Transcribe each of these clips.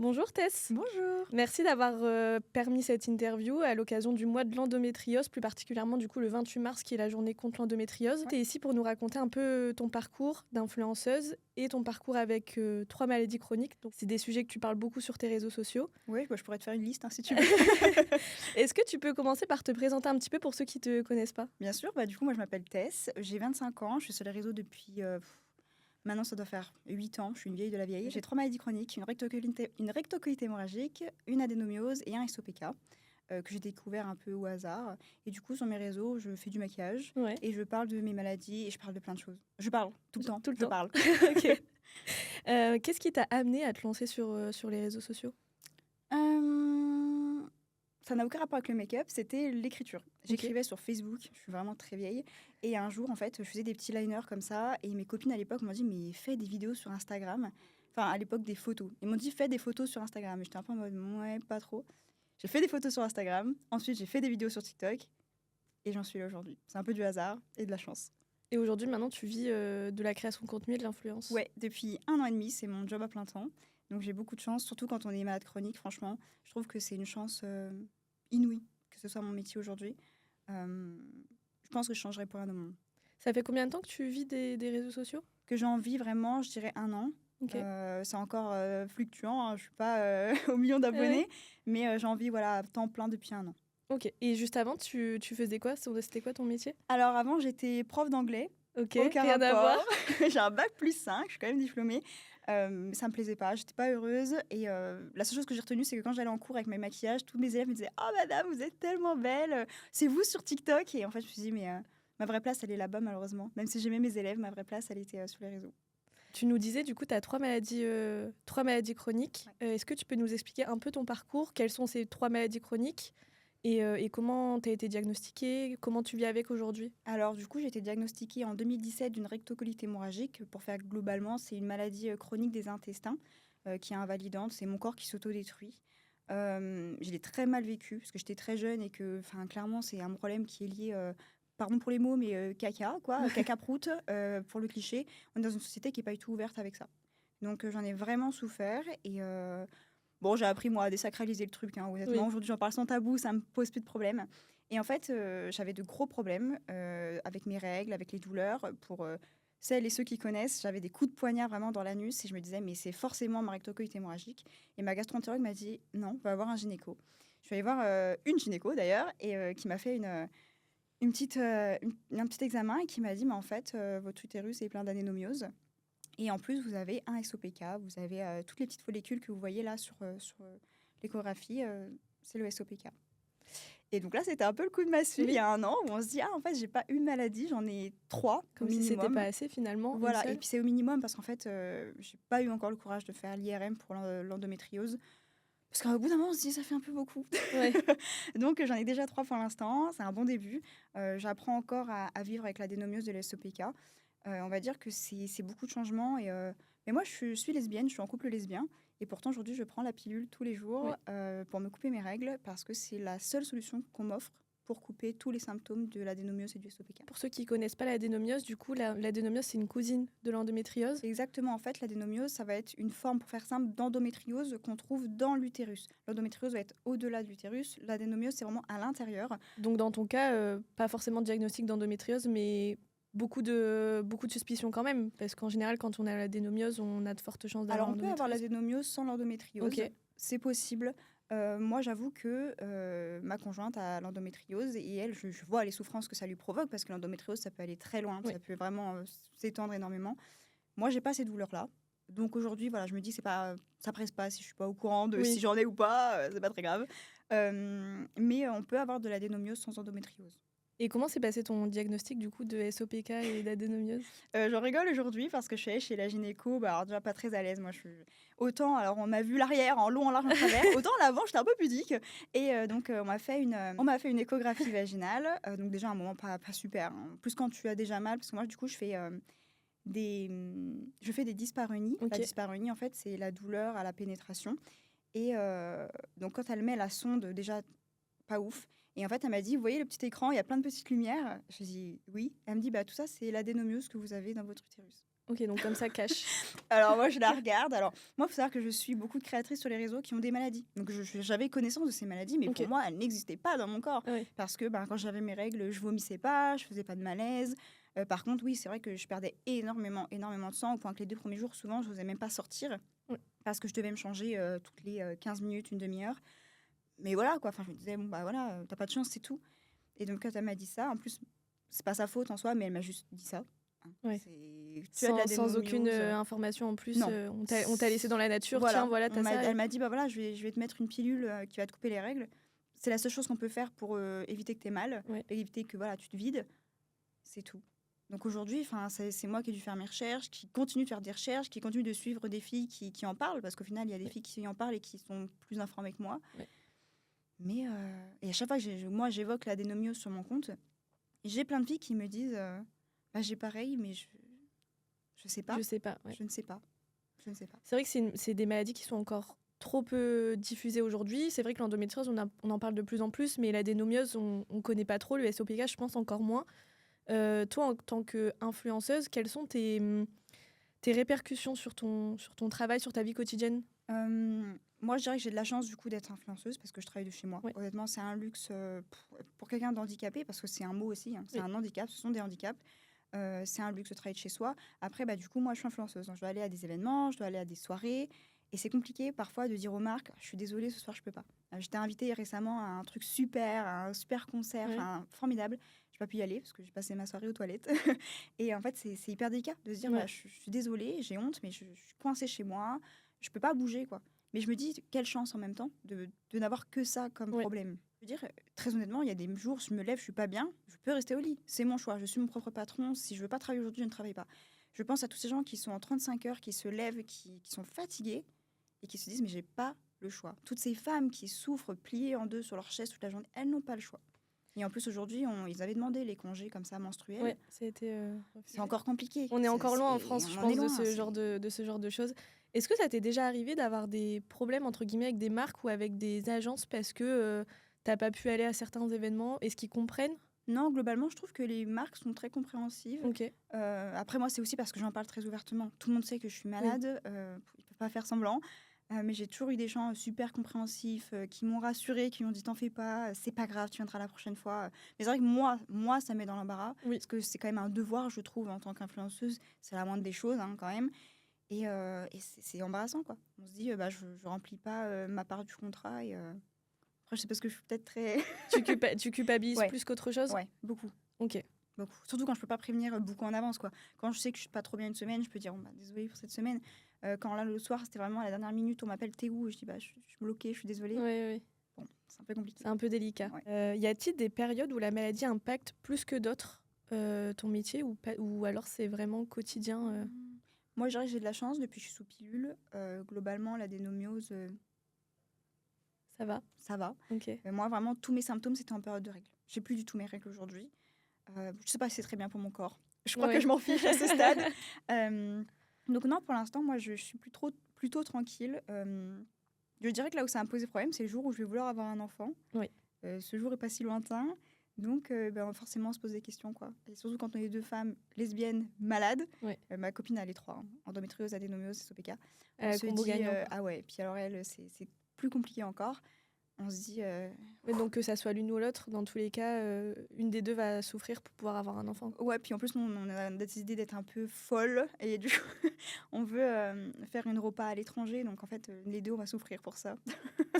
Bonjour Tess, Bonjour. merci d'avoir permis cette interview à l'occasion du mois de l'endométriose, plus particulièrement du coup le 28 mars qui est la journée contre l'endométriose. Ouais. Tu es ici pour nous raconter un peu ton parcours d'influenceuse et ton parcours avec 3 maladies chroniques. Donc, c'est des sujets que tu parles beaucoup sur tes réseaux sociaux. Oui, je pourrais te faire une liste si tu veux. Est-ce que tu peux commencer par te présenter un petit peu pour ceux qui ne te connaissent pas? Bien sûr, du coup, moi je m'appelle Tess, j'ai 25 ans, je suis sur les réseaux depuis. Maintenant, ça doit faire 8 ans, je suis une vieille de la vieille. J'ai 3 maladies chroniques, une rectocolite hémorragique, une adénomiose et un SOPK, que j'ai découvert un peu au hasard. Et du coup, sur mes réseaux, je fais du maquillage Ouais, et je parle de mes maladies et je parle de plein de choses. Je parle tout le temps, tout le je temps. parle. Ok. Qu'est-ce qui t'a amené à te lancer sur les réseaux sociaux? Euh, Ça n'a aucun rapport avec le make-up, c'était l'écriture. J'écrivais sur Facebook, je suis vraiment très vieille. Et un jour, en fait, je faisais des petits liners comme ça. Et mes copines à l'époque m'ont dit, mais fais des vidéos sur Instagram. Enfin, à l'époque, des photos. Ils m'ont dit, fais des photos sur Instagram. Et j'étais un peu en mode, ouais, pas trop. J'ai fait des photos sur Instagram. Ensuite, j'ai fait des vidéos sur TikTok. Et j'en suis là aujourd'hui. C'est un peu du hasard et de la chance. Et aujourd'hui, maintenant, tu vis de la création de contenu et de l'influence. Ouais, depuis 1 an et demi, c'est mon job à plein temps. Donc j'ai beaucoup de chance, surtout quand on est malade chronique, franchement. Je trouve que c'est une chance inouïe que ce soit mon métier aujourd'hui. Euh, je pense que je changerais pour rien au monde. Ça fait combien de temps que tu vis des réseaux sociaux? Que j'en vis vraiment, je dirais 1 an. Ok. C'est encore fluctuant, hein, je suis pas au million Ah ouais. d'abonnés, mais j'en vis voilà, à temps plein depuis 1 an. Ok. Et juste avant, tu faisais quoi? C'était quoi ton métier? Alors avant, j'étais prof d'anglais. Ok, Aucun rien à voir. rapport. J'ai un bac+5, je suis quand même diplômée. Ça me plaisait pas, j'étais pas heureuse. Et la seule chose que j'ai retenue, c'est que quand j'allais en cours avec mes maquillages, tous mes élèves me disaient «Oh madame, vous êtes tellement belle, c'est vous sur TikTok». Et en fait, je me suis dit «Mais ma vraie place, elle est là-bas malheureusement». Même si j'aimais mes élèves, ma vraie place, elle était sur les réseaux. Tu nous disais, du coup, tu as 3 maladies chroniques. Ouais. Est-ce que tu peux nous expliquer un peu ton parcours? Quelles sont ces 3 maladies chroniques? Et comment tu as été diagnostiquée? Comment tu vis avec aujourd'hui? Alors du coup, j'ai été diagnostiquée en 2017 d'une rectocolite hémorragique. Pour faire globalement, c'est une maladie chronique des intestins qui est invalidante. C'est mon corps qui s'autodétruit. Je l'ai très mal vécu parce que j'étais très jeune et que, enfin, clairement, c'est un problème qui est lié, pardon pour les mots, mais caca, quoi, caca-prout, pour le cliché. On est dans une société qui n'est pas du tout ouverte avec ça. Donc j'en ai vraiment souffert et bon, j'ai appris moi à désacraliser le truc, hein, honnêtement. Oui. Aujourd'hui, j'en parle sans tabou, ça me pose plus de problème. Et en fait, j'avais de gros problèmes avec mes règles, avec les douleurs. Pour celles et ceux qui connaissent, j'avais des coups de poignard vraiment dans l'anus et je me disais, mais c'est forcément ma rectocolite hémorragique. Et ma gastroentérologue m'a dit, non, va voir un gynéco. Je suis allée voir une gynéco d'ailleurs et qui m'a fait un petit examen et qui m'a dit, mais en fait, votre utérus est plein d'adénomiose. Et en plus, vous avez un SOPK, vous avez toutes les petites follicules que vous voyez là sur l'échographie, c'est le SOPK. Et donc là, c'était un peu le coup de massue il Oui. y a 1 an où on se dit, ah, en fait, j'ai pas une maladie, j'en ai 3 au Comme si c'était minimum. pas assez, finalement, une Voilà, et seule. puis c'est au minimum parce qu'en fait, j'ai pas eu encore le courage de faire l'IRM pour l'endométriose. Parce qu'au bout d'un moment, on se dit, ça fait un peu beaucoup. Ouais. Donc j'en ai déjà 3 pour l'instant, c'est un bon début. J'apprends encore à vivre avec l'adénomiose de l'SOPK. On va dire que c'est beaucoup de changements. Mais moi, je suis lesbienne, je suis en couple lesbien. Et pourtant, aujourd'hui, je prends la pilule tous les jours Ouais. pour me couper mes règles parce que c'est la seule solution qu'on m'offre pour couper tous les symptômes de l'adénomiose et du SOPK. Pour ceux qui connaissent pas l'adénomiose, du coup, l'adénomiose, c'est une cousine de l'endométriose. Exactement, en fait, l'adénomiose, ça va être une forme, pour faire simple, d'endométriose qu'on trouve dans l'utérus. L'endométriose va être au-delà de l'utérus, l'adénomiose, c'est vraiment à l'intérieur. Donc, dans ton cas, pas forcément de diagnostic d'endométriose, mais beaucoup de suspicions quand même. Parce qu'en général, quand on a l'adénomiose, on a de fortes chances d'avoir Alors, on peut avoir l'endométriose. l'adénomiose sans l'endométriose. Ok. C'est possible. Moi, j'avoue que ma conjointe a l'endométriose et elle, je vois les souffrances que ça lui provoque parce que l'endométriose, ça peut aller très loin, Oui. ça peut vraiment s'étendre énormément. Moi, j'ai pas ces douleurs-là. Donc aujourd'hui, voilà, je me dis, c'est pas, ça presse pas si je suis pas au courant de Oui. si j'en ai ou pas, c'est pas très grave. Mais on peut avoir de l'adénomiose sans endométriose. Et comment s'est passé ton diagnostic du coup de SOPK et d'adénomiose? J'en rigole aujourd'hui parce que je suis allée chez la gynéco, alors déjà pas très à l'aise. Moi, je suis autant, alors on m'a vu l'arrière en long, en large, en travers, autant l'avant, j'étais un peu pudique. Et donc, on m'a fait une échographie vaginale. Donc déjà, un moment pas super, hein. Plus quand tu as déjà mal, parce que moi, du coup, je fais des dyspareunies. La Ok. dyspareunie, en fait, c'est la douleur à la pénétration. Et donc, quand elle met la sonde, déjà, pas ouf. Et en fait, elle m'a dit, vous voyez le petit écran, il y a plein de petites lumières. Je lui ai dit, oui. Elle me dit, bah, tout ça, c'est l'adénomiose que vous avez dans votre utérus. Ok, donc comme ça, cache. Alors moi, je la regarde. Alors moi, il faut savoir que je suis beaucoup de créatrices sur les réseaux qui ont des maladies. Donc j'avais connaissance de ces maladies, mais Ok. pour moi, elles n'existaient pas dans mon corps. Ouais. Parce que quand j'avais mes règles, je vomissais pas, je faisais pas de malaise. Par contre, oui, c'est vrai que je perdais énormément de sang, au point que les 2 premiers jours, souvent, je n'osais même pas sortir. Ouais. Parce que je devais me changer toutes les 15 minutes, une demi-heure. Mais voilà, quoi. Enfin, je me disais, bon, bah voilà, t'as pas de chance, c'est tout. Et donc, quand elle m'a dit ça, en plus, c'est pas sa faute en soi, mais elle m'a juste dit ça. Ouais. Tu as de la Sans aucune dénomiose. information en plus, Non. on t'a laissé dans la nature. Voilà. Tiens, voilà, t'as ça. Elle m'a dit, bah voilà, je vais te mettre une pilule qui va te couper les règles. C'est la seule chose qu'on peut faire pour éviter que tu aies mal, Ouais. éviter que voilà, tu te vides. C'est tout. Donc aujourd'hui, c'est moi qui ai dû faire mes recherches, qui continue de faire des recherches, qui continue de suivre des filles qui en parlent, parce qu'au final, il y a des Ouais. filles qui en parlent et qui sont plus informées que moi. Ouais. Mais et à chaque fois que moi, j'évoque la dénomiose sur mon compte, j'ai plein de filles qui me disent bah, j'ai pareil, mais je sais pas. Je sais pas. Ouais. Je ne sais pas. Je ne sais pas. C'est vrai que c'est des maladies qui sont encore trop peu diffusées aujourd'hui. C'est vrai que l'endométriose, on en parle de plus en plus, mais l'adénomiose, on ne connaît pas trop. Le SOPK, je pense encore moins. Toi, en tant qu'influenceuse, quelles sont tes répercussions sur ton travail, sur ta vie quotidienne? Moi, je dirais que j'ai de la chance du coup d'être influenceuse parce que je travaille de chez moi. Ouais. Honnêtement, c'est un luxe pour quelqu'un d'handicapé, parce que c'est un mot aussi, hein, c'est Oui. un handicap, ce sont des handicaps. C'est un luxe de travailler de chez soi. Après, bah, du coup, moi, je suis influenceuse. Donc, je dois aller à des événements, je dois aller à des soirées. Et c'est compliqué parfois de dire aux marques, je suis désolée, ce soir, je peux pas. J'étais invitée récemment à un truc super, à un super concert, Ouais. formidable. J'ai pas pu y aller parce que j'ai passé ma soirée aux toilettes. Et en fait, c'est hyper délicat de se dire, Ouais. bah, je suis désolée, j'ai honte, mais je suis coincée chez moi. Je peux pas bouger, quoi. Mais je me dis, quelle chance en même temps de n'avoir que ça comme Ouais. problème. Je veux dire, très honnêtement, il y a des jours, je me lève, je suis pas bien, je peux rester au lit. C'est mon choix, je suis mon propre patron. Si je veux pas travailler aujourd'hui, je ne travaille pas. Je pense à tous ces gens qui sont en 35 heures, qui se lèvent, qui sont fatigués et qui se disent, mais j'ai pas le choix. Toutes ces femmes qui souffrent pliées en deux sur leur chaise toute la journée, elles n'ont pas le choix. Et en plus, aujourd'hui, ils avaient demandé les congés comme ça menstruels. Ouais, ça a été refusé. C'est encore compliqué. On est encore loin en France, on je en pense, est loin, de ce genre de choses. Est-ce que ça t'est déjà arrivé d'avoir des problèmes, entre guillemets, avec des marques ou avec des agences parce que t'as pas pu aller à certains événements? Est-ce qu'ils comprennent? Non, globalement, je trouve que les marques sont très compréhensives. Ok. Après, moi, c'est aussi parce que j'en parle très ouvertement. Tout le monde sait que je suis malade, ils ne peuvent pas faire semblant. Mais j'ai toujours eu des gens super compréhensifs qui m'ont rassurée, qui m'ont dit t'en fais pas, c'est pas grave, tu viendras la prochaine fois. Mais c'est vrai que moi ça me met dans l'embarras, Oui. parce que c'est quand même un devoir, je trouve, en tant qu'influenceuse. C'est la moindre des choses, hein, quand même. Et c'est embarrassant, quoi. On se dit, bah, je remplis pas ma part du contrat. Et après, je sais pas, parce que je suis peut-être très... Tu culpabilises Ouais. plus qu'autre chose? Ouais, beaucoup. Ok. Beaucoup. Surtout quand je peux pas prévenir beaucoup en avance, quoi. Quand je sais que je suis pas trop bien une semaine, je peux dire, bah, désolée pour cette semaine. Quand là, le soir, c'était vraiment à la dernière minute, on m'appelle, t'es où? Et je dis, bah, je suis bloquée, je suis désolée. Ouais. Bon, c'est un peu compliqué. C'est un peu délicat. Ouais. Y a-t-il des périodes où la maladie impacte plus que d'autres ton métier ou alors c'est vraiment quotidien? Moi, je dirais que j'ai de la chance depuis que je suis sous pilule. Globalement, la dénomiose, Ça va? ça va. Ok. Moi, vraiment, tous mes symptômes, c'était en période de règles. J'ai plus du tout mes règles aujourd'hui. Je sais pas si c'est très bien pour mon corps. Je crois que je m'en fiche à ce stade. Donc non, pour l'instant, moi, je suis plutôt tranquille. Je dirais que là où ça a posé problème, c'est le jour où je vais vouloir avoir un enfant. Oui. Ce jour est pas si lointain. Donc, forcément, on se pose des questions, quoi. Et surtout quand on est 2 femmes lesbiennes malades. Oui. Ma copine, elle est 3. Hein. Endométriose, adénomiose, SOPK. On se Combo dit, gagnant. ah ouais. Puis alors, elle, c'est plus compliqué encore. On se dit... Ouais, donc que ça soit l'une ou l'autre, dans tous les cas, une des deux va souffrir pour pouvoir avoir un enfant. Ouais, puis en plus, nous, on a décidé d'être un peu folle. Et du coup, on veut faire une repas à l'étranger. Donc, en fait, les deux, on va souffrir pour ça.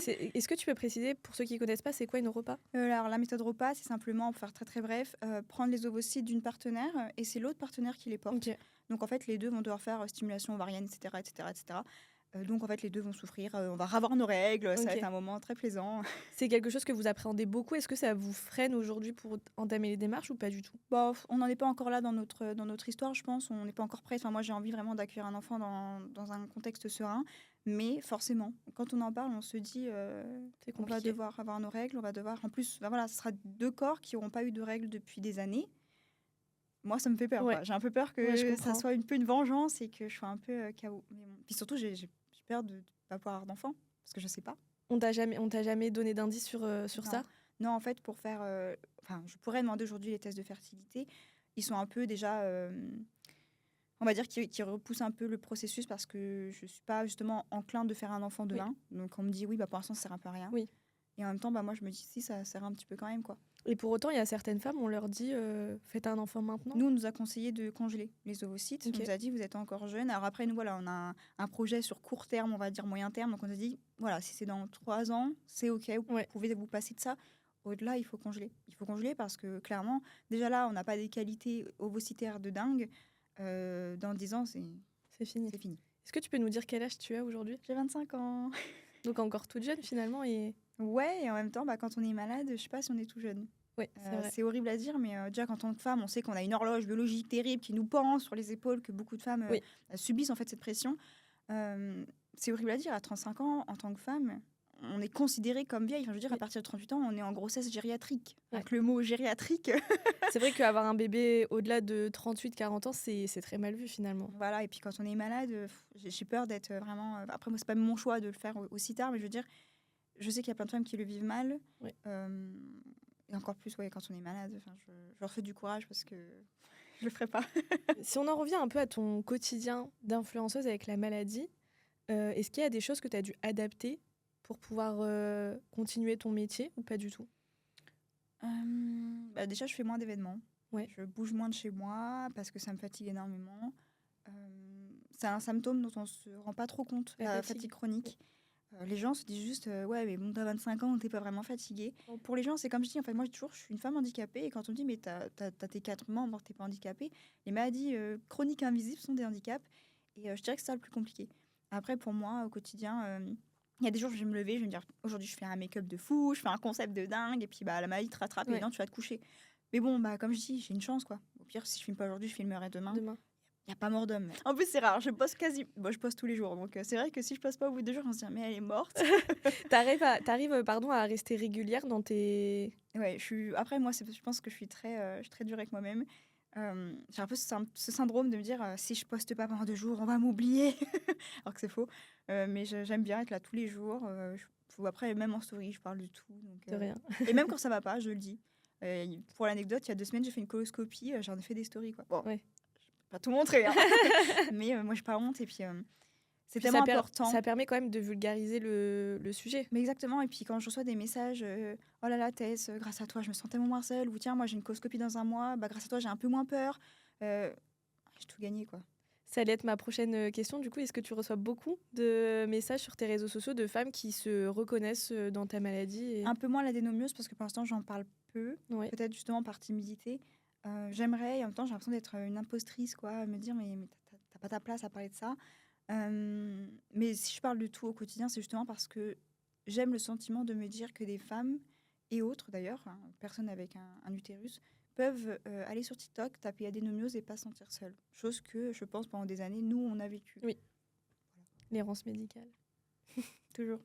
Est-ce que tu peux préciser, pour ceux qui ne connaissent pas, c'est quoi une repas? Alors, la méthode repas, c'est simplement, pour faire très très bref, prendre les ovocytes d'une partenaire et c'est l'autre partenaire qui les porte. Ok. Donc, en fait, les deux vont devoir faire stimulation ovarienne, etc. etc., etc. Donc, en fait, les deux vont souffrir. On va ravoir nos règles. Ça va être un moment très plaisant. C'est quelque chose que vous appréhendez beaucoup. Est-ce que ça vous freine aujourd'hui pour entamer les démarches ou pas du tout? Bon, on n'en est pas encore là dans notre histoire, je pense. On n'est pas encore prêt. Enfin, moi, j'ai envie vraiment d'accueillir un enfant dans un contexte serein. Mais forcément, quand on en parle, on se dit on va devoir avoir nos règles. On va devoir... En plus, voilà, ce sera 2 corps qui n'auront pas eu de règles depuis des années. Moi, ça me fait peur. Ouais. J'ai un peu peur que ça soit un peu une vengeance et que je sois un peu KO. Mais bon. Puis surtout, j'ai peur de ne pas pouvoir avoir d'enfant parce que je ne sais pas. On t'a jamais donné d'indice sur ça? Non, en fait, pour faire... je pourrais demander aujourd'hui les tests de fertilité. Ils sont un peu déjà... on va dire, qui repousse un peu le processus parce que je suis pas justement enclin de faire un enfant Oui. demain. Donc on me dit oui, bah pour l'instant ça sert un peu à rien. Oui. Et en même temps, bah moi je me dis si ça sert un petit peu quand même quoi. Et pour autant, il y a certaines femmes, on leur dit faites un enfant maintenant. Nous, on nous a conseillé de congeler les ovocytes. Ok. On nous a dit vous êtes encore jeune. Alors après, nous voilà, on a un projet sur court terme, on va dire moyen terme. Donc on a dit voilà, si c'est dans 3 ans, c'est ok, vous Ouais. pouvez vous passer de ça. Au-delà, il faut congeler. Il faut congeler parce que clairement, déjà là, on n'a pas des qualités ovocytaires de dingue. Dans 10 ans, c'est C'est fini. fini. Est-ce que tu peux nous dire quel âge tu as aujourd'hui? J'ai 25 ans. Donc encore toute jeune finalement et Ouais, et en même temps, bah, quand on est malade, je sais pas si on est tout jeune. ouais, c'est vrai. C'est horrible à dire, mais déjà, quand tant que femme, on sait qu'on a une horloge biologique terrible qui nous pend sur les épaules, que beaucoup de femmes Oui. subissent en fait cette pression. C'est horrible à dire. À 35 ans, en tant que femme, on est considérée comme vieille. Enfin, je veux dire, à Oui. partir de 38 ans, on est en grossesse gériatrique. Ouais. Donc, le mot gériatrique, C'est vrai qu'avoir un bébé au-delà de 38-40 ans, c'est très mal vu finalement. voilà. Et puis, quand on est malade, j'ai peur d'être vraiment. Après, moi, c'est pas mon choix de le faire aussi tard, mais je veux dire, je sais qu'il y a plein de femmes qui le vivent mal. Oui. Et encore plus, ouais, quand on est malade. Enfin, je leur fais du courage parce que je le ferai pas. Si on en revient un peu à ton quotidien d'influenceuse avec la maladie, est-ce qu'il y a des choses que tu as dû adapter pour pouvoir continuer ton métier ou pas du tout? Bah déjà, je fais moins d'événements. Ouais. Je bouge moins de chez moi parce que ça me fatigue énormément. C'est un symptôme dont on se rend pas trop compte, La la fatigue. fatigue chronique. Les gens se disent juste ouais, mais bon, t'as 25 ans, t'es pas vraiment fatigué. Pour les gens, c'est comme je dis, en fait, moi, je suis une femme handicapée et quand on dit mais t'as tes 4 membres, t'es pas handicapée, les maladies chroniques invisibles sont des handicaps et je dirais que c'est ça le plus compliqué. Après, pour moi, au quotidien, il y a des jours où je vais me lever, je vais me dire aujourd'hui, je fais un make-up de fou, je fais un concept de dingue et puis bah, la maladie te rattrape Ouais. et non, tu vas te coucher. Mais bon, bah, comme je dis, j'ai une chance quoi. Au pire, si je filme pas aujourd'hui, je filmerai demain. Demain. Il n'y a pas mort d'homme. En plus, c'est rare. Je poste je poste tous les jours. Donc, c'est vrai que si je poste pas au bout de 2 jours, on se dit, mais elle est morte. T'arrives, à rester régulière dans tes... Ouais, après, moi, je pense que je suis très dure avec moi-même. J'ai un peu ce syndrome de me dire, si je poste pas pendant 2 jours, on va m'oublier. Alors que c'est faux. Mais j'aime bien être là tous les jours. Après, même en story, je parle de tout. Donc, De rien. et même quand ça va pas, je le dis. Pour l'anecdote, il y a 2 semaines, j'ai fait une coloscopie. J'en ai fait des stories. Quoi. Bon, Ouais. pas tout montrer. Hein. Mais moi, j'ai pas honte. Et puis, c'est Puis tellement important. ça permet quand même de vulgariser le sujet. Mais exactement. Et puis, quand je reçois des messages, oh là là, Tess, grâce à toi, je me sens tellement moins seule. Ou tiens, moi, j'ai une coloscopie dans 1 mois. Bah, grâce à toi, j'ai un peu moins peur. J'ai tout gagné, quoi. Ça allait être ma prochaine question. Du coup, est-ce que tu reçois beaucoup de messages sur tes réseaux sociaux de femmes qui se reconnaissent dans ta maladie et... Un peu moins l'adénomiose parce que pour l'instant, j'en parle peu. Ouais. Peut-être justement par timidité. J'aimerais, et en même temps, j'ai l'impression d'être une impostrice, quoi. Me dire, mais t'as pas ta place à parler de ça. Mais si je parle de tout au quotidien, c'est justement parce que j'aime le sentiment de me dire que des femmes, et autres d'ailleurs, hein, personnes avec un utérus, peuvent aller sur TikTok, taper adénomiose et pas se sentir seule. Chose que, je pense, pendant des années, nous, on a vécu. Oui. L'errance médicale. Toujours.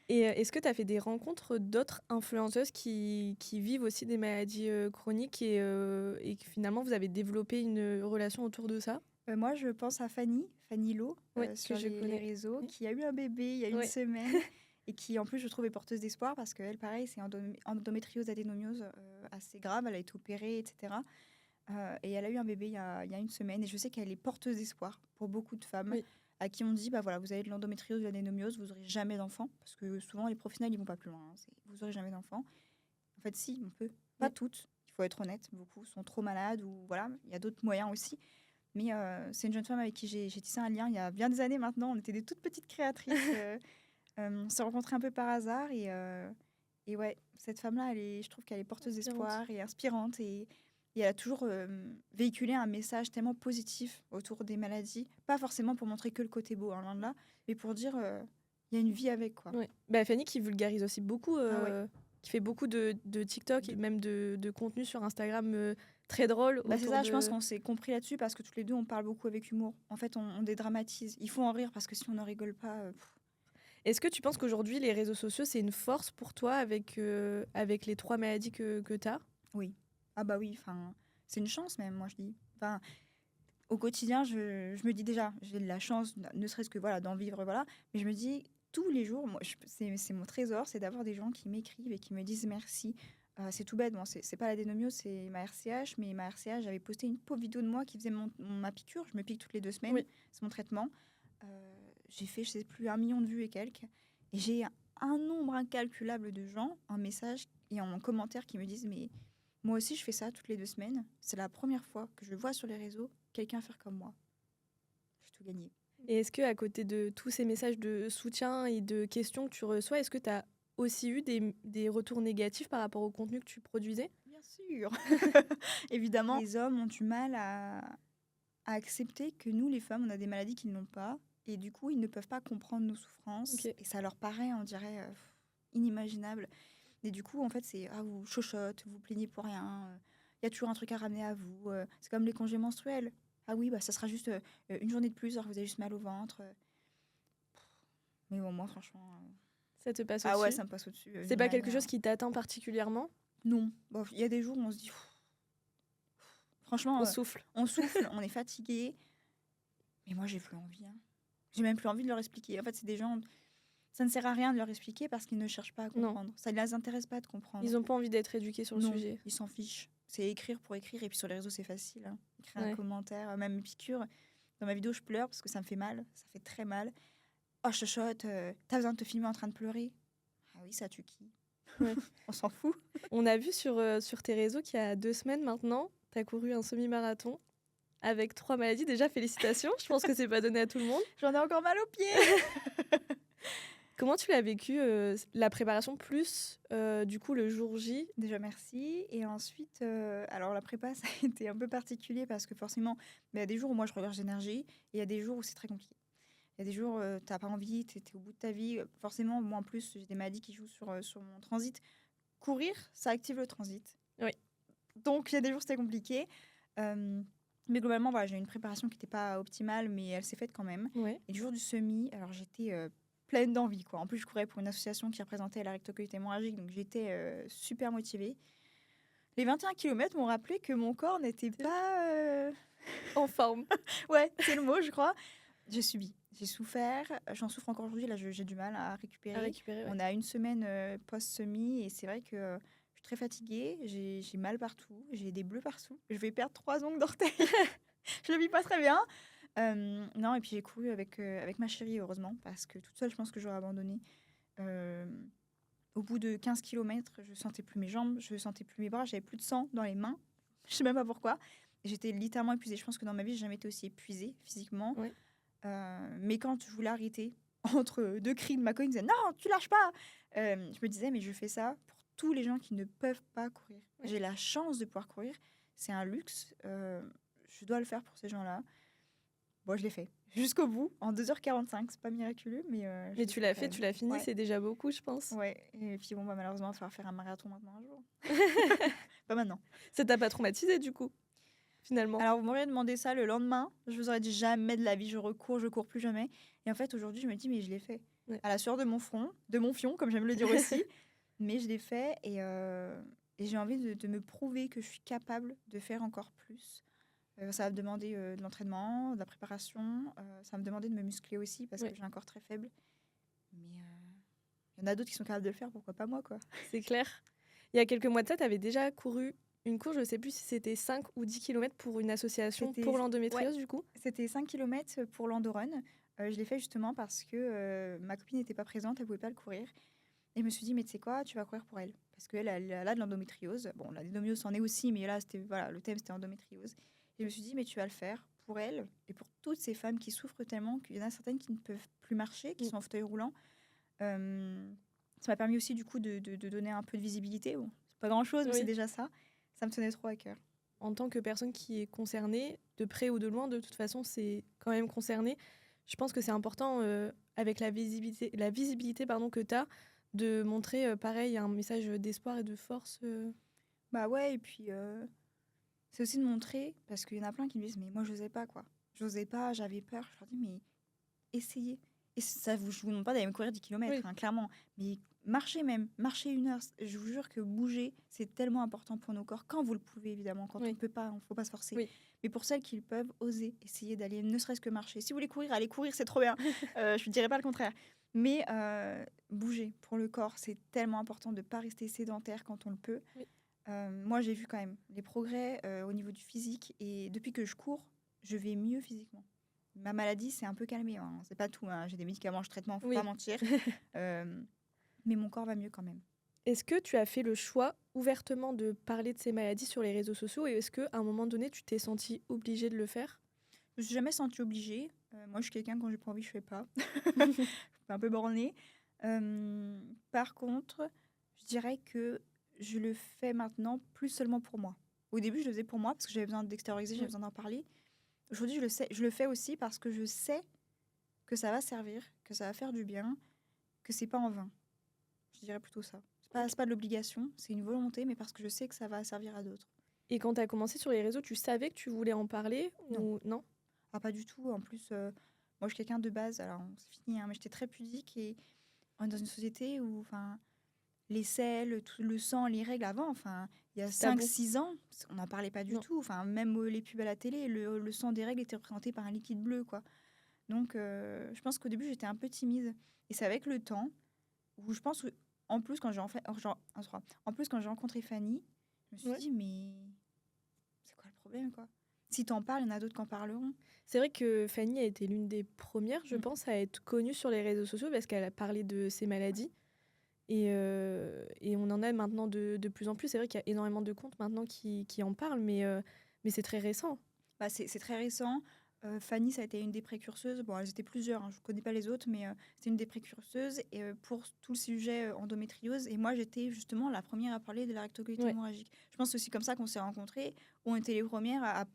Et est-ce que tu as fait des rencontres d'autres influenceuses qui vivent aussi des maladies chroniques et que finalement vous avez développé une relation autour de ça? Moi, je pense à Fanny Lo, Oui, que sur je les connais. réseaux, Oui. qui a eu un bébé il y a une Ouais. semaine et qui, en plus, je trouve est porteuse d'espoir parce qu'elle, pareil, c'est endométriose adénomiose assez grave. Elle a été opérée, etc. Et elle a eu un bébé il y a une semaine. Et je sais qu'elle est porteuse d'espoir pour beaucoup de femmes Oui. à qui on dit bah voilà, vous avez de l'endométriose ou de l'adénomiose, vous n'aurez jamais d'enfant. Parce que souvent, les professionnels, ils vont pas plus loin. Hein. Vous n'aurez jamais d'enfant. En fait, si, on peut. Pas Oui. toutes, il faut être honnête. Beaucoup sont trop malades ou voilà, il y a d'autres moyens aussi. Mais c'est une jeune femme avec qui j'ai tissé un lien il y a bien des années maintenant. On était des toutes petites créatrices. On s'est rencontrés un peu par hasard. Et ouais, cette femme-là, je trouve qu'elle est porteuse Inspirante. d'espoir et inspirante. Et elle a toujours véhiculé un message tellement positif autour des maladies. Pas forcément pour montrer que le côté beau, hein, loin de là, mais pour dire il y a une vie avec, quoi. Ouais. Bah, Fanny qui vulgarise aussi beaucoup, Ah ouais. qui fait beaucoup de TikTok et même de contenu sur Instagram très drôle. Bah c'est autour ça, de... je pense qu'on s'est compris là-dessus parce que toutes les deux, on parle beaucoup avec humour. En fait, on dédramatise. Il faut en rire parce que si on n'en rigole pas... Est-ce que tu penses qu'aujourd'hui, les réseaux sociaux, c'est une force pour toi avec les 3 maladies que tu as? Oui. Ah bah oui, c'est une chance même, moi je dis. Au quotidien, je me dis déjà, j'ai de la chance, ne serait-ce que voilà, d'en vivre, voilà. Mais je me dis, tous les jours, moi, c'est mon trésor, c'est d'avoir des gens qui m'écrivent et qui me disent merci. C'est tout bête, bon, c'est pas l'adénomiose, c'est ma RCH, mais ma RCH, j'avais posté une pauvre vidéo de moi qui faisait ma piqûre. Je me pique toutes les 2 semaines, Oui. c'est mon traitement. J'ai fait, je sais plus, 1 million de vues et quelques. Et j'ai un nombre incalculable de gens en message et en commentaire qui me disent mais moi aussi je fais ça toutes les 2 semaines. C'est la première fois que je vois sur les réseaux quelqu'un faire comme moi. J'ai tout gagné. Et est-ce que à côté de tous ces messages de soutien et de questions que tu reçois, est-ce que tu as aussi eu des retours négatifs par rapport au contenu que tu produisais? Bien sûr. Évidemment, les hommes ont du mal à accepter que nous, les femmes, on a des maladies qu'ils n'ont pas. Et du coup, ils ne peuvent pas comprendre nos souffrances. Ok. Et ça leur paraît, on dirait, inimaginable. Et du coup, en fait, c'est ah, vous chochotte, vous plaignez pour rien. Il y a toujours un truc à ramener à vous. C'est comme les congés menstruels. Ah oui, bah, ça sera juste une journée de plus, alors vous avez juste mal au ventre. Mais bon, moi, franchement. Ça te passe Ah ouais, au-dessus? ça me passe au-dessus. C'est pas quelque chose qui t'atteint particulièrement? Non. Bon, il y a des jours où on se dit. Franchement, On souffle. on souffle, on est fatigué. Mais moi, j'ai plus envie. Hein. J'ai même plus envie de leur expliquer. En fait, c'est des gens. Ça ne sert à rien de leur expliquer parce qu'ils ne cherchent pas à Non. comprendre. Ça ne les intéresse pas de comprendre. Ils ont pas envie d'être éduqués sur le Non, sujet. ils s'en fichent. C'est écrire pour écrire. Et puis sur les réseaux, c'est facile. Hein. Écrire un Ouais. commentaire, même une piqûre. Dans ma vidéo, je pleure parce que ça me fait mal. Ça fait très mal. Oh, chochotte, t'as besoin de te filmer en train de pleurer. Ah oui, ça tue qui? Ouais. On s'en fout. On a vu sur tes réseaux qu'il y a 2 semaines maintenant, tu as couru un semi-marathon avec 3 maladies. Déjà, félicitations. Je pense que c'est pas donné à tout le monde. J'en ai encore mal aux pieds. Comment tu l'as vécu, la préparation plus du coup le jour J? Déjà, merci. Et ensuite, alors la prépa, ça a été un peu particulier parce que forcément, il y a des jours où moi je regorge d'énergie et il y a des jours où c'est très compliqué. Il y a des jours où t'as pas envie, t'es au bout de ta vie. Forcément, moi en plus, j'ai des maladies qui jouent sur mon transit. Courir, ça active le transit. Oui. Donc il y a des jours où c'était compliqué. Mais globalement, voilà, j'ai eu une préparation qui n'était pas optimale, mais elle s'est faite quand même. Ouais. Et du jour du semi, alors j'étais pleine d'envie, quoi. En plus, je courais pour une association qui représentait la rectocolite hémorragique, donc j'étais super motivée. Les 21 km m'ont rappelé que mon corps n'était pas... En forme. Ouais, c'est le mot, je crois. J'ai subi, j'ai souffert, j'en souffre encore aujourd'hui, là j'ai du mal à récupérer. À récupérer, ouais. On a 1 semaine post-semi et c'est vrai que je suis très fatiguée, j'ai mal partout, j'ai des bleus partout. Je vais perdre 3 ongles d'orteil. Je le vis pas très bien. Non, et puis j'ai couru avec ma chérie, heureusement, parce que toute seule, je pense que j'aurais abandonné. Au bout de 15 km, je sentais plus mes jambes, je sentais plus mes bras, j'avais plus de sang dans les mains. Je sais même pas pourquoi. J'étais littéralement épuisée. Je pense que dans ma vie, j'ai jamais été aussi épuisée physiquement. Oui. Mais quand je voulais arrêter, entre 2 cris de ma copine, disait non, tu lâches pas. Je me disais, mais je fais ça pour tous les gens qui ne peuvent pas courir. Oui. J'ai la chance de pouvoir courir. C'est un luxe. Je dois le faire pour ces gens-là. Bon, je l'ai fait jusqu'au bout, en 2h45. C'est pas miraculeux, mais... Mais tu l'as fait, tu l'as fini, Ouais. c'est déjà beaucoup, je pense. Ouais, et puis bon, bah, malheureusement, il va falloir faire un marathon maintenant un jour. Pas maintenant. Ça t'a pas traumatisé du coup, finalement? Alors, vous m'auriez demandé ça le lendemain, je vous aurais dit jamais de la vie, je cours plus jamais. Et en fait, aujourd'hui, je me dis, mais je l'ai fait. Ouais. À la sueur de mon front, de mon fion, comme j'aime le dire aussi. Mais je l'ai fait et j'ai envie de me prouver que je suis capable de faire encore plus. Ça va me demander de l'entraînement, de la préparation. Ça va me demander de me muscler aussi parce Ouais. que j'ai un corps très faible. Mais il y en a d'autres qui sont capables de le faire, pourquoi pas moi, quoi. C'est clair. Il y a quelques mois de ça, tu avais déjà couru une course, je sais plus si c'était 5 ou 10 km pour une association C'était- pour l'endométriose du coup. C'était 5 km pour l'endorun. Je l'ai fait justement parce que ma copine n'était pas présente, elle pouvait pas le courir. Et je me suis dit, mais tu sais quoi, tu vas courir pour elle. Parce qu'elle elle a de l'endométriose. Bon, l'endométriose en est aussi, mais là, voilà, le thème, c'était endométriose. Et je me suis dit, mais tu vas le faire pour elle et pour toutes ces femmes qui souffrent tellement qu'il y en a certaines qui ne peuvent plus marcher, qui sont en fauteuil roulant. Ça m'a permis aussi, du coup, de donner un peu de visibilité. Bon, c'est pas grand-chose, mais Oui. c'est déjà ça. Ça me tenait trop à cœur. En tant que personne qui est concernée, de près ou de loin, de toute façon, c'est quand même concerné. Je pense que c'est important, avec la visibilité que tu as, de montrer, pareil, un message d'espoir et de force. Bah ouais, et puis c'est aussi de montrer, parce qu'il y en a plein qui me disent, mais moi, j'osais pas, quoi. J'osais pas, j'avais peur. Je leur dis, mais essayez. Et ça, je vous demande pas d'aller me courir 10 km, Oui. hein, clairement. Mais marchez même, marchez 1 heure. Je vous jure que bouger, c'est tellement important pour nos corps. Quand vous le pouvez, évidemment. Quand Oui. on ne peut pas, il ne faut pas se forcer. Oui. Mais pour celles qui le peuvent, osez essayer d'aller ne serait-ce que marcher. Si vous voulez courir, allez courir, c'est trop bien. Je ne dirais pas le contraire. Mais bouger pour le corps. C'est tellement important de ne pas rester sédentaire quand on le peut. Oui. Moi, j'ai vu quand même les progrès au niveau du physique. Et depuis que je cours, je vais mieux physiquement. Ma maladie s'est un peu calmée. Hein. C'est pas tout. Hein. J'ai des médicaments, je traitement, faut Oui. pas mentir. Mais mon corps va mieux quand même. Est-ce que tu as fait le choix ouvertement de parler de ces maladies sur les réseaux sociaux et est-ce qu'à un moment donné, tu t'es sentie obligée de le faire? Je me suis jamais sentie obligée. Moi, je suis quelqu'un, quand j'ai pas envie, je fais pas. Je suis un peu bornée. Par contre, je dirais que je le fais maintenant plus seulement pour moi. Au début, je le faisais pour moi parce que j'avais besoin d'extérioriser, j'avais Mm. besoin d'en parler. Aujourd'hui, je le fais aussi parce que je sais que ça va servir, que ça va faire du bien, que c'est pas en vain. Je dirais plutôt ça. C'est pas de l'obligation, c'est une volonté, mais parce que je sais que ça va servir à d'autres. Et quand tu as commencé sur les réseaux, tu savais que tu voulais en parler Non. ou non? Ah, pas du tout. En plus, moi, je suis quelqu'un de base, alors c'est fini, hein, mais j'étais très pudique et on est dans une société où les selles, tout le sang, les règles avant, il y a C'est tabou. 5-6 ans, on n'en parlait pas du Non. tout. Même les pubs à la télé, le sang des règles était représenté par un liquide bleu, quoi. Donc, je pense qu'au début, j'étais un peu timide. Et c'est avec le temps où je pense, en plus, en plus, quand j'ai rencontré Fanny, je me suis Ouais. dit, mais c'est quoi le problème, quoi? Si t'en parles, il y en a d'autres qui en parleront. C'est vrai que Fanny a été l'une des premières, je Mm. pense, à être connue sur les réseaux sociaux parce qu'elle a parlé de ses maladies. Et on en a maintenant de plus en plus. C'est vrai qu'il y a énormément de comptes maintenant qui en parlent, mais c'est très récent. C'est très récent. Fanny, ça a été une des précurseuses. Bon, elles étaient plusieurs, hein, je ne connais pas les autres, mais c'est une des précurseuses et, pour tout le sujet endométriose. Et moi, j'étais justement la première à parler de la rectocolite Ouais. hémorragique. Je pense que c'est aussi comme ça qu'on s'est rencontrés. On était les premières à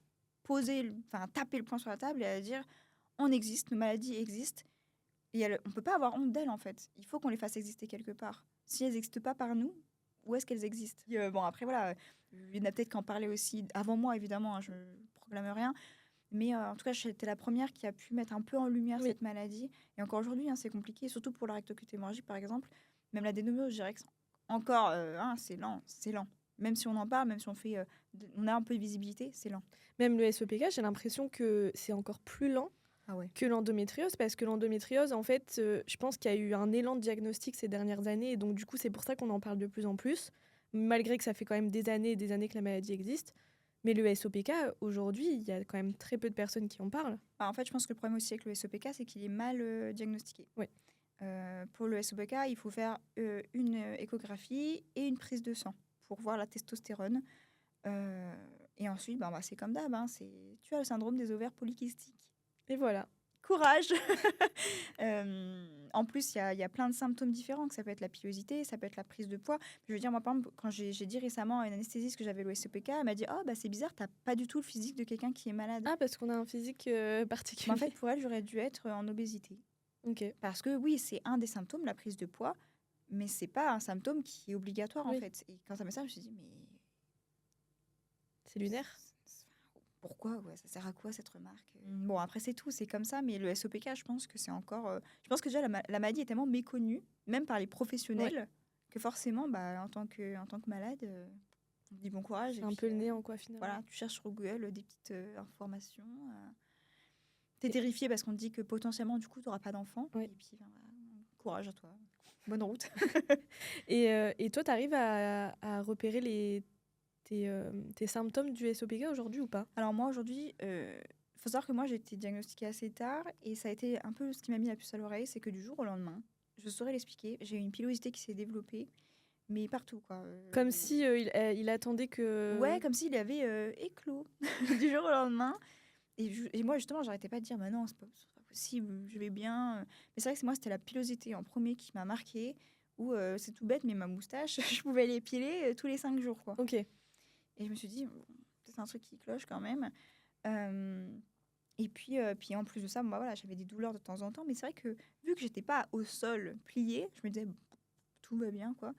taper le poing sur la table et à dire on existe, nos maladies existent. Et on ne peut pas avoir honte d'elles, en fait. Il faut qu'on les fasse exister quelque part. Si elles n'existent pas par nous, où est-ce qu'elles existent? Bon, après, voilà, il y en a peut-être qui en parlaient aussi avant moi, évidemment, hein, je ne proclame rien. Mais en tout cas, j'étais la première qui a pu mettre un peu en lumière Oui. cette maladie. Et encore aujourd'hui, hein, c'est compliqué, surtout pour la rectocolite hémorragique, par exemple. Même l'adénomyose, je dirais que encore, c'est lent, c'est lent. Même si on en parle, même si on a un peu de visibilité, c'est lent. Même le SOPK, j'ai l'impression que c'est encore plus lent Ah ouais. que l'endométriose, parce que l'endométriose, en fait, je pense qu'il y a eu un élan de diagnostic ces dernières années, et donc du coup, c'est pour ça qu'on en parle de plus en plus, malgré que ça fait quand même des années et des années que la maladie existe. Mais le SOPK, aujourd'hui, il y a quand même très peu de personnes qui en parlent. En fait, je pense que le problème aussi avec le SOPK, c'est qu'il est mal diagnostiqué. Ouais. Pour le SOPK, il faut faire une échographie et une prise de sang pour voir la testostérone. Et ensuite, c'est comme d'hab, hein, tu as le syndrome des ovaires polykystiques. Et voilà. Courage. En plus, il y a plein de symptômes différents, que ça peut être la pilosité, ça peut être la prise de poids. Je veux dire, moi, par exemple, quand j'ai dit récemment à une anesthésiste que j'avais le SOPK, elle m'a dit « Oh, c'est bizarre, t'as pas du tout le physique de quelqu'un qui est malade. » Ah, parce qu'on a un physique particulier. En fait, pour elle, j'aurais dû être en obésité. Ok. Parce que oui, c'est un des symptômes, la prise de poids, mais c'est pas un symptôme qui est obligatoire, en Oui. fait. Et quand ça m'a ça, je me suis dit « Mais... C'est lunaire. Pourquoi? Ouais, ça sert à quoi cette remarque? Bon, après, c'est tout, c'est comme ça, mais le SOPK, je pense que c'est encore. Je pense que déjà, la maladie est tellement méconnue, même par les professionnels, que forcément, en tant que malade, on dit bon courage. C'est et un puis, peu le néant, quoi, finalement. Voilà, tu cherches sur Google des petites informations. T'es terrifié parce qu'on te dit que potentiellement, du coup, tu n'auras pas d'enfant. Ouais. Et puis, voilà, courage à toi. Bonne route. Et toi, tu arrives à repérer tes symptômes du SOPK aujourd'hui ou pas? Alors moi, aujourd'hui, faut savoir que moi, j'ai été diagnostiquée assez tard et ça a été un peu ce qui m'a mis la puce à l'oreille, c'est que du jour au lendemain, je saurais l'expliquer, j'ai eu une pilosité qui s'est développée, mais partout, quoi. Comme si il attendait que... Ouais, comme s'il avait éclos du jour au lendemain. Et moi, justement, j'arrêtais pas de dire, bah non, c'est pas possible, je vais bien. Mais c'est vrai que moi, c'était la pilosité en premier qui m'a marquée, où c'est tout bête, mais ma moustache, je pouvais l'épiler tous les 5 jours, quoi. Ok. Et je me suis dit, c'est un truc qui cloche quand même. Et puis en plus de ça, moi, voilà, j'avais des douleurs de temps en temps. Mais c'est vrai que vu que j'étais pas au sol plié, je me disais, tout va bien, quoi.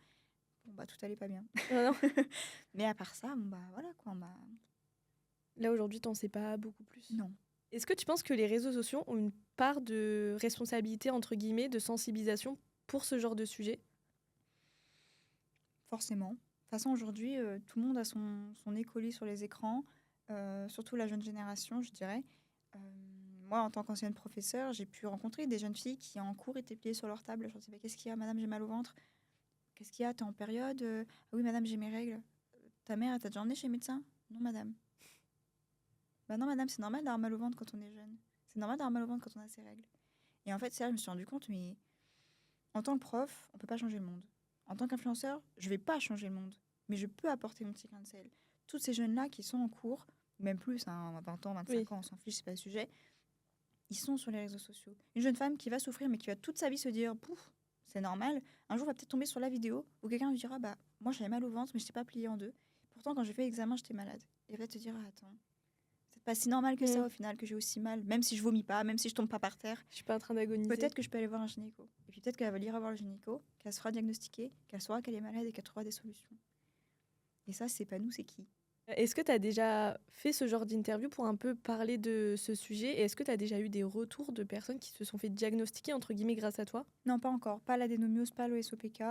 Bon, tout allait pas bien. Non, non. Mais à part ça, voilà, quoi. Là, aujourd'hui, t'en sais pas beaucoup plus. Non. Est-ce que tu penses que les réseaux sociaux ont une part de responsabilité, entre guillemets, de sensibilisation pour ce genre de sujet? Forcément. De toute façon, aujourd'hui, tout le monde a son nez collé sur les écrans, surtout la jeune génération, je dirais. Moi, en tant qu'ancienne professeure, j'ai pu rencontrer des jeunes filles qui, en cours, étaient pliées sur leur table. Je leur disais, bah, qu'est-ce qu'il y a, madame, j'ai mal au ventre. Qu'est-ce qu'il y a, t'es en période Ah oui, madame, j'ai mes règles. Ta mère, elle t'a déjà emmenée chez le médecin? Non, madame. Bah non, madame, c'est normal d'avoir mal au ventre quand on est jeune. C'est normal d'avoir mal au ventre quand on a ses règles. Et en fait, c'est là, je me suis rendu compte, mais en tant que prof, on peut pas changer le monde. En tant qu'influenceur, je vais pas changer le monde, mais je peux apporter mon petit grain de sel. Toutes ces jeunes-là qui sont en cours, même plus, hein, 20 ans, 25 Oui. ans, on s'en fiche, c'est pas le sujet, ils sont sur les réseaux sociaux. Une jeune femme qui va souffrir, mais qui va toute sa vie se dire, pouf, c'est normal, un jour va peut-être tomber sur la vidéo où quelqu'un lui dira, bah, moi j'avais mal au ventre, mais je t'ai pas plié en deux. Pourtant, quand j'ai fait l'examen, j'étais malade. Et elle va te dire, ah, attends, c'est pas si normal que ça au final, que j'ai aussi mal, même si je vomis pas, même si je tombe pas par terre. Je suis pas en train d'agoniser. Peut-être que je peux aller voir un gynéco. Et puis peut-être qu'elle va lire voir le gynéco, qu'elle se fera diagnostiquer, qu'elle saura qu'elle est malade et qu'elle trouvera des solutions. Et ça, c'est pas nous, c'est qui? Est-ce que tu as déjà fait ce genre d'interview pour un peu parler de ce sujet? Et est-ce que tu as déjà eu des retours de personnes qui se sont fait diagnostiquer, entre guillemets, grâce à toi? Non, pas encore. Pas l'adénomiose, pas l'OSOPK,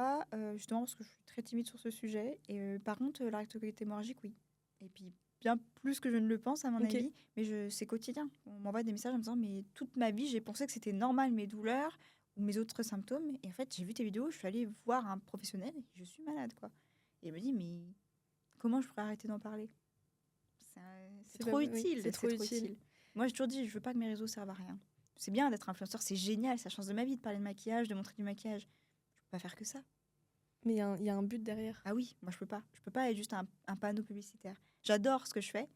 justement parce que je suis très timide sur ce sujet. Et par contre, la rectocolite hémorragique, oui. Et puis, bien plus que je ne le pense, à mon Ok. avis. Mais c'est quotidien. On m'envoie des messages en me disant, mais toute ma vie, j'ai pensé que c'était normal mes douleurs ou mes autres symptômes. Et en fait, j'ai vu tes vidéos, je suis allée voir un professionnel et je suis malade, quoi. Et il me dit, mais comment je pourrais arrêter d'en parler? C'est trop utile. C'est trop utile. Moi, j'ai toujours dit, je veux pas que mes réseaux servent à rien. C'est bien d'être influenceur, c'est génial, c'est la chance de ma vie de parler de maquillage, de montrer du maquillage. Je peux pas faire que ça. Mais il y a un but derrière. Ah oui, moi je peux pas. Je peux pas être juste un panneau publicitaire. J'adore ce que je fais,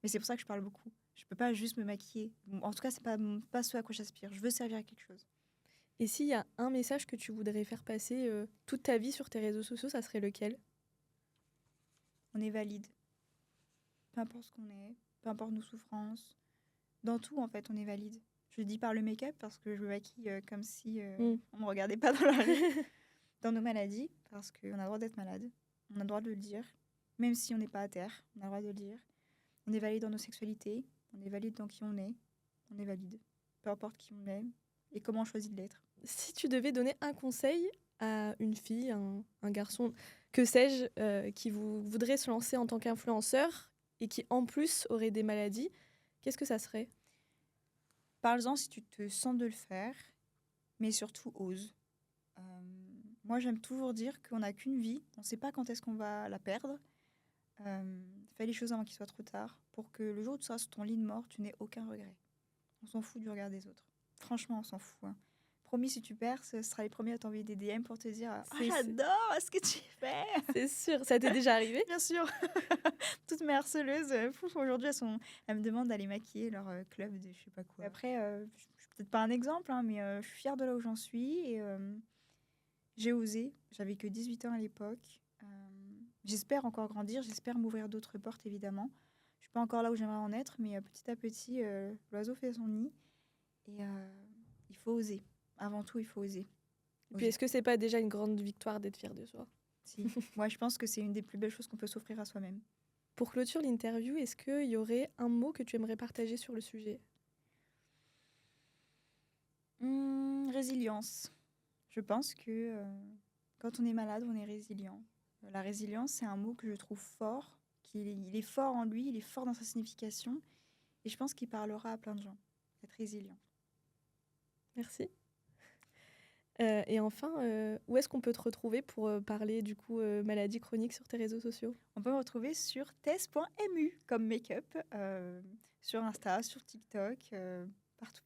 mais c'est pour ça que je parle beaucoup. Je peux pas juste me maquiller. En tout cas, c'est pas ce à quoi j'aspire. Je veux servir à quelque chose. Et s'il y a un message que tu voudrais faire passer toute ta vie sur tes réseaux sociaux, ça serait lequel? On est valide. Peu importe ce qu'on est, peu importe nos souffrances. Dans tout, en fait, on est valide. Je le dis par le make-up parce que je me maquille comme si on me regardait pas dans la rue. Dans nos maladies, parce qu'on a le droit d'être malade. On a le droit de le dire. Même si on n'est pas à terre, on a le droit de le dire. On est valide dans nos sexualités. On est valide dans qui on est. On est valide. Peu importe qui on est et comment on choisit de l'être. Si tu devais donner un conseil à une fille, un garçon, que sais-je, qui voudrait se lancer en tant qu'influenceur et qui en plus aurait des maladies, qu'est-ce que ça serait? Parle-en si tu te sens de le faire, mais surtout ose. Moi, j'aime toujours dire qu'on n'a qu'une vie. On ne sait pas quand est-ce qu'on va la perdre. Fais les choses avant qu'il soit trop tard pour que le jour où tu seras sur ton lit de mort, tu n'aies aucun regret. On s'en fout du regard des autres. Franchement, on s'en fout. Hein. Promis, si tu perds, ce sera les premiers à t'envoyer des DM pour te dire « Ah, j'adore ce que tu fais !» C'est sûr, ça t'est déjà arrivé? Bien sûr. Toutes mes harceleuses, aujourd'hui, elles me demandent d'aller maquiller leur club de je sais pas quoi. Après, je suis peut-être pas un exemple, hein, mais je suis fière de là où j'en suis. Et j'ai osé. J'avais que 18 ans à l'époque. J'espère encore grandir. J'espère m'ouvrir d'autres portes, évidemment. Je suis pas encore là où j'aimerais en être, mais petit à petit, l'oiseau fait son nid. Et il faut oser. Avant tout, il faut oser. Et puis, est-ce que c'est pas déjà une grande victoire d'être fière de soi? Si. Moi, je pense que c'est une des plus belles choses qu'on peut s'offrir à soi-même. Pour clôturer l'interview, est-ce qu'il y aurait un mot que tu aimerais partager sur le sujet? Résilience. Je pense que quand on est malade, on est résilient. La résilience, c'est un mot que je trouve fort. Il est fort en lui, il est fort dans sa signification. Et je pense qu'il parlera à plein de gens. Être résilient. Merci. Et enfin, où est-ce qu'on peut te retrouver pour parler du coup maladie chronique sur tes réseaux sociaux? On peut me retrouver sur tess.mu comme make-up, sur Insta, sur TikTok, partout.